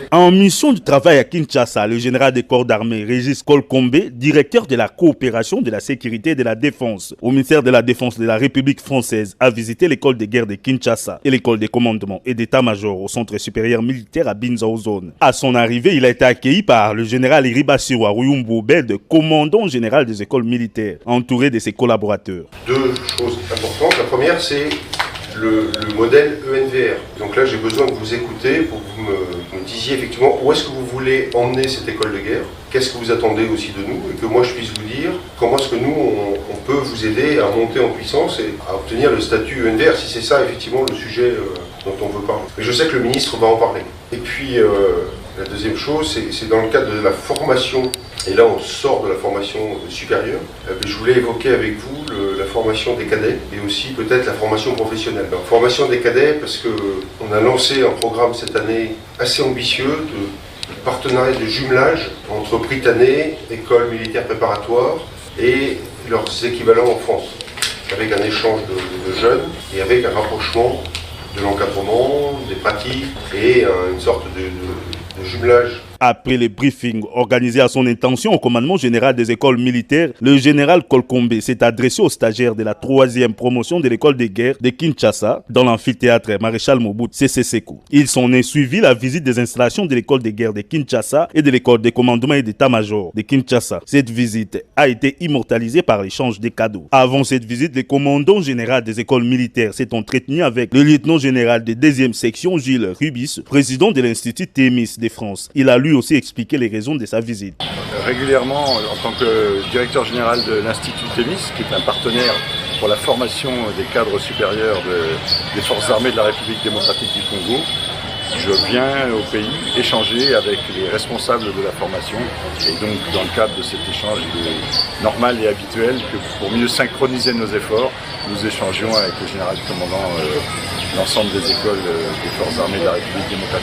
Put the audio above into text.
En mission de travail à Kinshasa, le général des corps d'armée Régis Kolkombe, directeur de la coopération de la sécurité et de la défense au ministère de la Défense de la République française, a visité l'école de guerre de Kinshasa et l'école de commandement et d'état-major au centre supérieur militaire à Binzao Zone. À son arrivée, il a été accueilli par le général Iribasiwa Ruyumbu Obed, commandant général des écoles militaires, entouré de ses collaborateurs. Deux choses importantes. La première, c'est le modèle ENVR. Donc là, j'ai besoin que vous écoutez pour que vous me disiez effectivement où est-ce que vous voulez emmener cette école de guerre, qu'est-ce que vous attendez aussi de nous, et que moi je puisse vous dire comment est-ce que nous, on peut vous aider à monter en puissance et à obtenir le statut ENVR, si c'est ça effectivement le sujet dont on veut parler. Mais je sais que le ministre va en parler. Et puis, la deuxième chose, c'est dans le cadre de la formation, et là on sort de la formation supérieure, je voulais évoquer avec vous la formation des cadets et aussi peut-être la formation professionnelle. La formation des cadets parce qu'on a lancé un programme cette année assez ambitieux de partenariat de jumelage entre Prytanée, école militaire préparatoire et leurs équivalents en France, avec un échange de jeunes et avec un rapprochement de l'encadrement, des pratiques et une sorte de jumelage. Après les briefings organisés à son intention au commandement général des écoles militaires, le général Kolkombe s'est adressé aux stagiaires de la 3e promotion de l'école de guerre de Kinshasa dans l'amphithéâtre Maréchal Mobutu Sese Seko. Il s'en est suivi la visite des installations de l'école de guerre de Kinshasa et de l'école de commandement et d'état-major de Kinshasa. Cette visite a été immortalisée par l'échange des cadeaux. Avant cette visite, le commandant général des écoles militaires s'est entretenu avec le lieutenant général de 2e section Gilles Rubis, président de l'Institut Thémis de France. Il a lui aussi expliqué les raisons de sa visite. Régulièrement, en tant que directeur général de l'Institut Thémis, qui est un partenaire pour la formation des cadres supérieurs des forces armées de la République démocratique du Congo, je viens au pays échanger avec les responsables de la formation. Et donc, dans le cadre de cet échange, il est normal et habituel que pour mieux synchroniser nos efforts, nous échangions avec le général commandant l'ensemble des écoles des forces armées de la République démocratique.